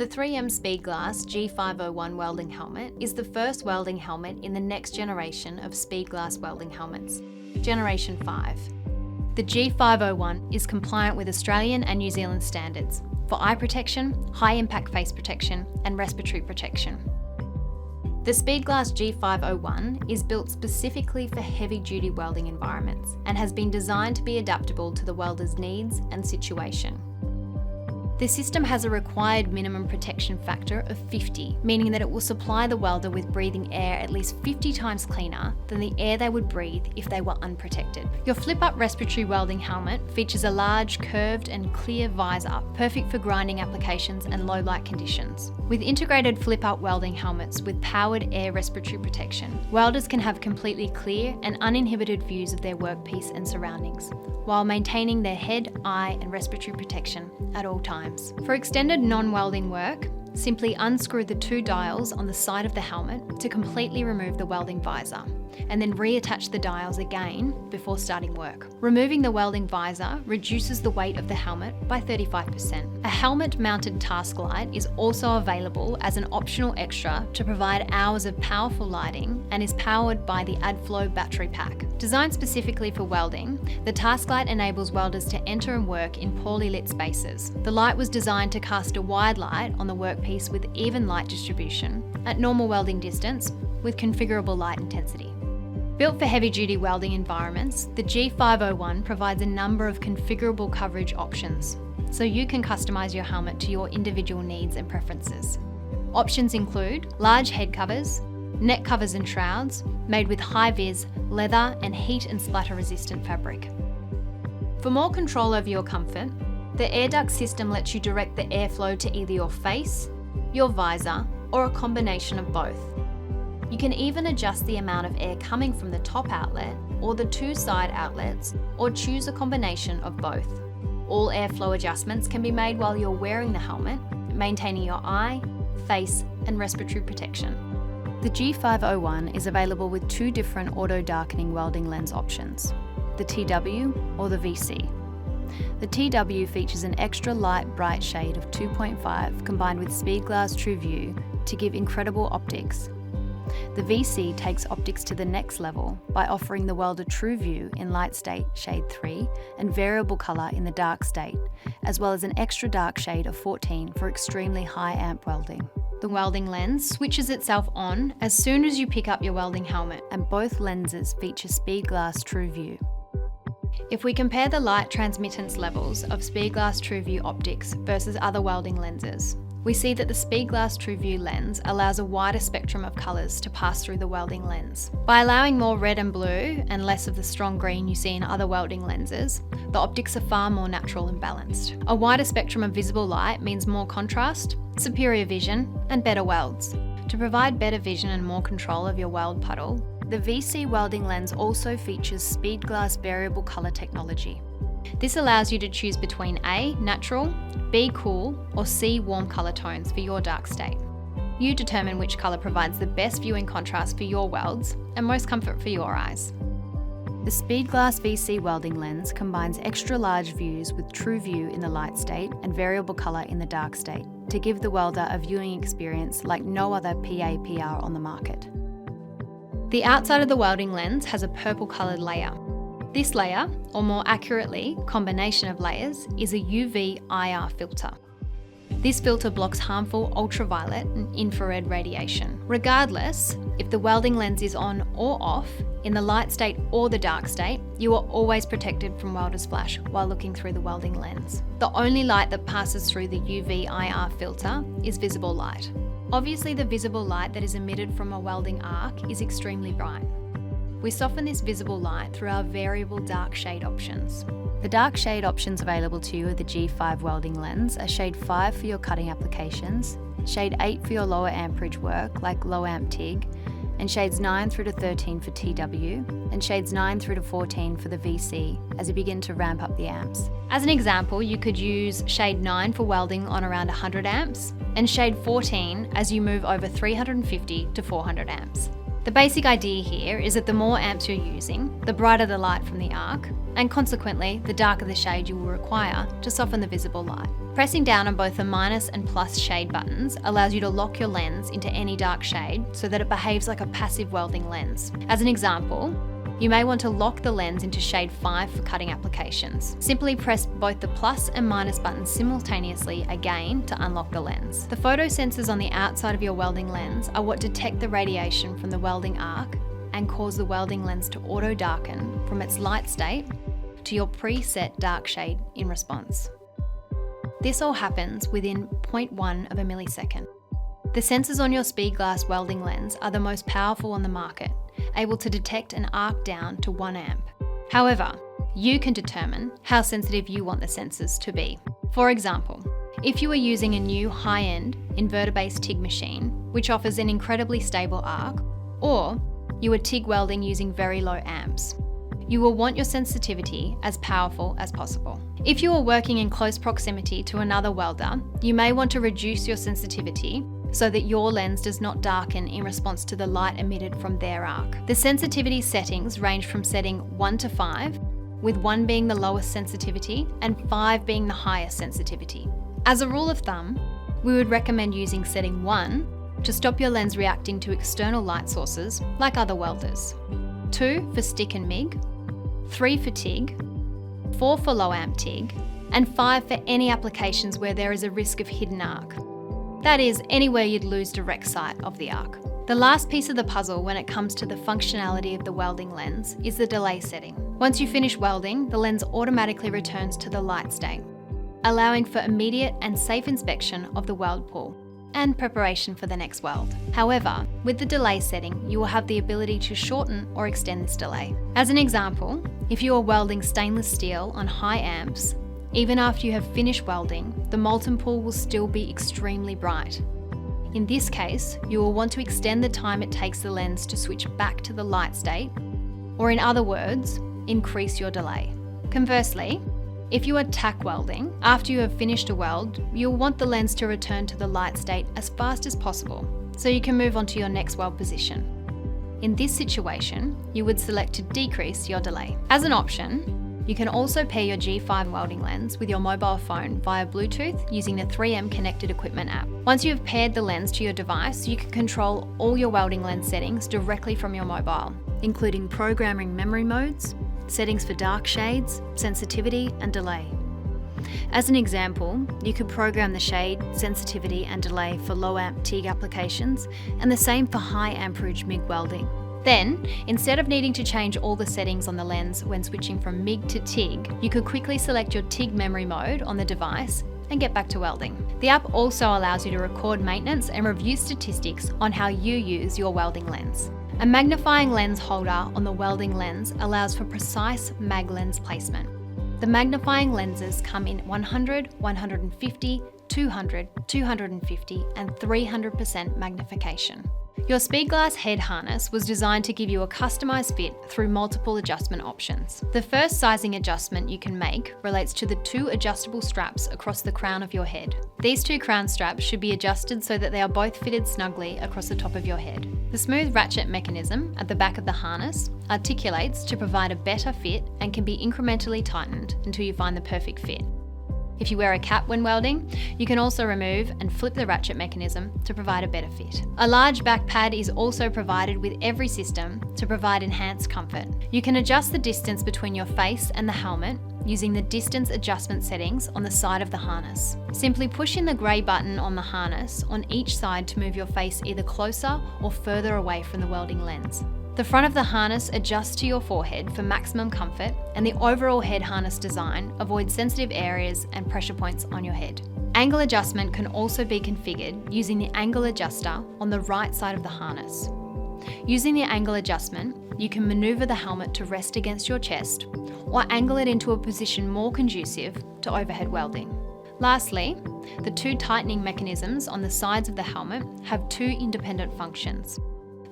The 3M Speedglass G501 welding helmet is the first welding helmet in the next generation of Speedglass welding helmets, Generation 5. The G501 is compliant with Australian and New Zealand standards for eye protection, high impact face protection, and respiratory protection. The Speedglass G501 is built specifically for heavy-duty welding environments and has been designed to be adaptable to the welder's needs and situation. The system has a required minimum protection factor of 50, meaning that it will supply the welder with breathing air at least 50 times cleaner than the air they would breathe if they were unprotected. Your flip-up respiratory welding helmet features a large, curved and clear visor, perfect for grinding applications and low light conditions. With integrated flip-up welding helmets with powered air respiratory protection, welders can have completely clear and uninhibited views of their workpiece and surroundings, while maintaining their head, eye and respiratory protection at all times. For extended non-welding work, simply unscrew the 2 dials on the side of the helmet to completely remove the welding visor, and then reattach the dials again before starting work. Removing the welding visor reduces the weight of the helmet by 35%. A helmet-mounted task light is also available as an optional extra to provide hours of powerful lighting and is powered by the AdFlow battery pack. Designed specifically for welding, the task light enables welders to enter and work in poorly lit spaces. The light was designed to cast a wide light on the workpiece with even light distribution at normal welding distance with configurable light intensity. Built for heavy-duty welding environments, the G501 provides a number of configurable coverage options, so you can customise your helmet to your individual needs and preferences. Options include large head covers, neck covers and shrouds made with high-vis, leather and heat and splatter-resistant fabric. For more control over your comfort, the air duct system lets you direct the airflow to either your face, your visor, or a combination of both. You can even adjust the amount of air coming from the top outlet or the 2 side outlets, or choose a combination of both. All airflow adjustments can be made while you're wearing the helmet, maintaining your eye, face, and respiratory protection. The G501 is available with 2 different auto-darkening welding lens options, the TW or the VC. The TW features an extra light bright shade of 2.5 combined with Speedglass TrueView to give incredible optics. The VC takes optics to the next level by offering the welder TrueView in light state shade 3 and variable colour in the dark state, as well as an extra dark shade of 14 for extremely high amp welding. The welding lens switches itself on as soon as you pick up your welding helmet, and both lenses feature Speedglass TrueView. If we compare the light transmittance levels of Speedglass TrueView optics versus other welding lenses, we see that the Speedglass TrueView lens allows a wider spectrum of colours to pass through the welding lens. By allowing more red and blue and less of the strong green you see in other welding lenses, the optics are far more natural and balanced. A wider spectrum of visible light means more contrast, superior vision, and better welds. To provide better vision and more control of your weld puddle, the VC welding lens also features Speedglass variable colour technology. This allows you to choose between A, natural, B, cool, or C, warm colour tones for your dark state. You determine which colour provides the best viewing contrast for your welds and most comfort for your eyes. The Speedglass VC welding lens combines extra large views with TrueView in the light state and variable colour in the dark state to give the welder a viewing experience like no other PA/PR on the market. The outside of the welding lens has a purple coloured layer. This layer, or more accurately, combination of layers, is a UV-IR filter. This filter blocks harmful ultraviolet and infrared radiation. Regardless, if the welding lens is on or off, in the light state or the dark state, you are always protected from welder's flash while looking through the welding lens. The only light that passes through the UV-IR filter is visible light. Obviously, the visible light that is emitted from a welding arc is extremely bright. We soften this visible light through our variable dark shade options. The dark shade options available to you with the G5 welding lens are shade 5 for your cutting applications, shade 8 for your lower amperage work like low amp TIG, and shades 9 through to 13 for TW, and shades 9 through to 14 for the VC as you begin to ramp up the amps. As an example, you could use shade 9 for welding on around 100 amps, and shade 14 as you move over 350 to 400 amps. The basic idea here is that the more amps you're using, the brighter the light from the arc, and consequently, the darker the shade you will require to soften the visible light. Pressing down on both the minus and plus shade buttons allows you to lock your lens into any dark shade so that it behaves like a passive welding lens. As an example, you may want to lock the lens into shade 5 for cutting applications. Simply press both the plus and minus buttons simultaneously again to unlock the lens. The photosensors on the outside of your welding lens are what detect the radiation from the welding arc and cause the welding lens to auto-darken from its light state to your preset dark shade in response. This all happens within 0.1 of a millisecond. The sensors on your Speedglass welding lens are the most powerful on the market, able to detect an arc down to 1 amp. However, you can determine how sensitive you want the sensors to be. For example, if you are using a new high-end inverter-based TIG machine, which offers an incredibly stable arc, or you are TIG welding using very low amps, you will want your sensitivity as powerful as possible. If you are working in close proximity to another welder, you may want to reduce your sensitivity so that your lens does not darken in response to the light emitted from their arc. The sensitivity settings range from setting 1 to 5, with 1 being the lowest sensitivity and 5 being the highest sensitivity. As a rule of thumb, we would recommend using setting 1 to stop your lens reacting to external light sources like other welders, 2 for stick and MIG, 3 for TIG, 4 for low amp TIG, and 5 for any applications where there is a risk of hidden arc. That is, anywhere you'd lose direct sight of the arc. The last piece of the puzzle when it comes to the functionality of the welding lens is the delay setting. Once you finish welding, the lens automatically returns to the light state, allowing for immediate and safe inspection of the weld pool and preparation for the next weld. However, with the delay setting, you will have the ability to shorten or extend this delay. As an example, if you are welding stainless steel on high amps, even after you have finished welding, the molten pool will still be extremely bright. In this case, you will want to extend the time it takes the lens to switch back to the light state, or in other words, increase your delay. Conversely, if you are tack welding, after you have finished a weld, you'll want the lens to return to the light state as fast as possible, so you can move on to your next weld position. In this situation, you would select to decrease your delay. As an option, you can also pair your G5 welding lens with your mobile phone via Bluetooth using the 3M Connected Equipment app. Once you have paired the lens to your device, you can control all your welding lens settings directly from your mobile, including programming memory modes, settings for dark shades, sensitivity, and delay. As an example, you could program the shade, sensitivity, and delay for low amp TIG applications, and the same for high amperage MIG welding. Then, instead of needing to change all the settings on the lens when switching from MIG to TIG, you could quickly select your TIG memory mode on the device and get back to welding. The app also allows you to record maintenance and review statistics on how you use your welding lens. A magnifying lens holder on the welding lens allows for precise mag lens placement. The magnifying lenses come in 100, 150, 200, 250, and 300% magnification. Your Speedglass head harness was designed to give you a customized fit through multiple adjustment options. The first sizing adjustment you can make relates to the 2 adjustable straps across the crown of your head. These 2 crown straps should be adjusted so that they are both fitted snugly across the top of your head. The smooth ratchet mechanism at the back of the harness articulates to provide a better fit and can be incrementally tightened until you find the perfect fit. If you wear a cap when welding, you can also remove and flip the ratchet mechanism to provide a better fit. A large back pad is also provided with every system to provide enhanced comfort. You can adjust the distance between your face and the helmet using the distance adjustment settings on the side of the harness. Simply push in the grey button on the harness on each side to move your face either closer or further away from the welding lens. The front of the harness adjusts to your forehead for maximum comfort, and the overall head harness design avoids sensitive areas and pressure points on your head. Angle adjustment can also be configured using the angle adjuster on the right side of the harness. Using the angle adjustment, you can maneuver the helmet to rest against your chest or angle it into a position more conducive to overhead welding. Lastly, the 2 tightening mechanisms on the sides of the helmet have 2 independent functions.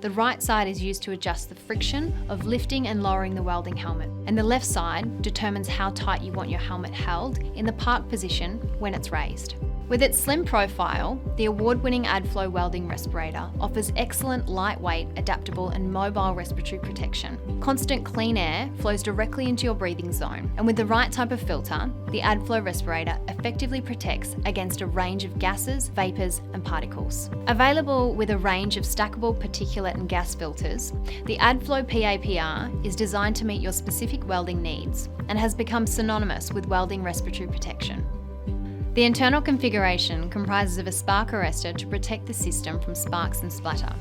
The right side is used to adjust the friction of lifting and lowering the welding helmet, and the left side determines how tight you want your helmet held in the park position when it's raised. With its slim profile, the award-winning AdFlow welding respirator offers excellent lightweight, adaptable and mobile respiratory protection. Constant clean air flows directly into your breathing zone, and with the right type of filter, the AdFlow respirator effectively protects against a range of gases, vapours and particles. Available with a range of stackable particulate and gas filters, the AdFlow PAPR is designed to meet your specific welding needs and has become synonymous with welding respiratory protection. The internal configuration comprises of a spark arrestor to protect the system from sparks and splatter,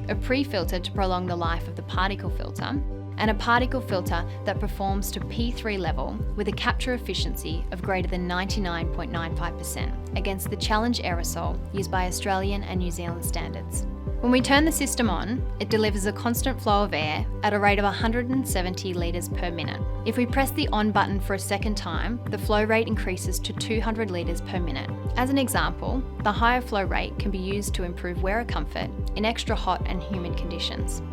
a pre-filter to prolong the life of the particle filter, and a particle filter that performs to P3 level with a capture efficiency of greater than 99.95% against the challenge aerosol used by Australian and New Zealand standards. When we turn the system on, it delivers a constant flow of air at a rate of 170 litres per minute. If we press the on button for a second time, the flow rate increases to 200 litres per minute. As an example, the higher flow rate can be used to improve wearer comfort in extra hot and humid conditions.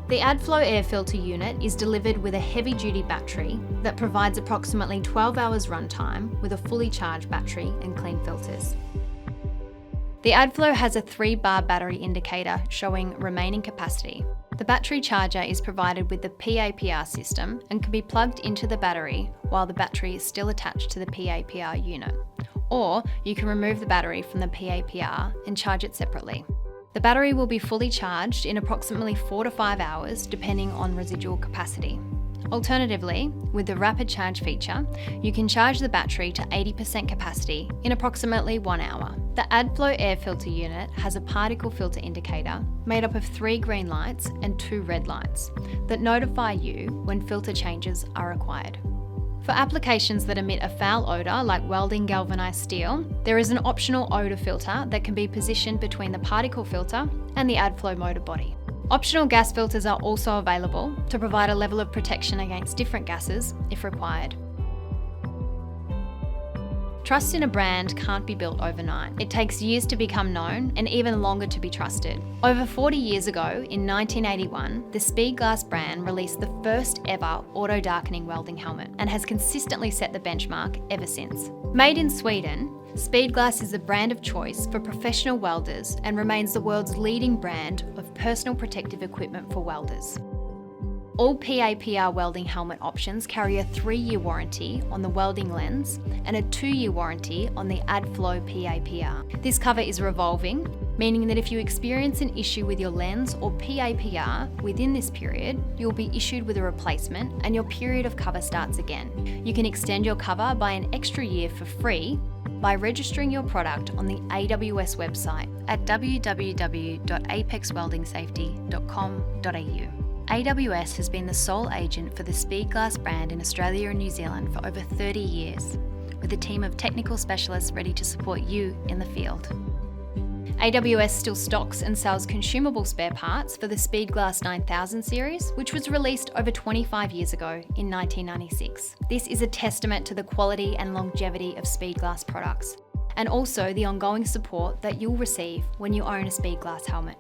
The AdFlow air filter unit is delivered with a heavy-duty battery that provides approximately 12 hours runtime with a fully charged battery and clean filters. The AdFlow has a 3-bar battery indicator showing remaining capacity. The battery charger is provided with the PAPR system and can be plugged into the battery while the battery is still attached to the PAPR unit. Or you can remove the battery from the PAPR and charge it separately. The battery will be fully charged in approximately 4 to 5 hours depending on residual capacity. Alternatively, with the rapid charge feature, you can charge the battery to 80% capacity in approximately 1 hour. The AdFlow air filter unit has a particle filter indicator made up of 3 green lights and 2 red lights that notify you when filter changes are required. For applications that emit a foul odour like welding galvanised steel, there is an optional odour filter that can be positioned between the particle filter and the AdFlow motor body. Optional gas filters are also available to provide a level of protection against different gases if required. Trust in a brand can't be built overnight. It takes years to become known and even longer to be trusted. Over 40 years ago, in 1981, the Speedglass brand released the first ever auto-darkening welding helmet and has consistently set the benchmark ever since. Made in Sweden, Speedglass is the brand of choice for professional welders and remains the world's leading brand of personal protective equipment for welders. All PAPR welding helmet options carry a 3-year warranty on the welding lens and a 2-year warranty on the AdFlow PAPR. This cover is revolving, meaning that if you experience an issue with your lens or PAPR within this period, you'll be issued with a replacement and your period of cover starts again. You can extend your cover by an extra year for free by registering your product on the AWS website at www.apexweldingsafety.com.au. AWS has been the sole agent for the Speedglass brand in Australia and New Zealand for over 30 years, with a team of technical specialists ready to support you in the field. AWS still stocks and sells consumable spare parts for the Speedglass 9000 series, which was released over 25 years ago in 1996. This is a testament to the quality and longevity of Speedglass products, and also the ongoing support that you'll receive when you own a Speedglass helmet.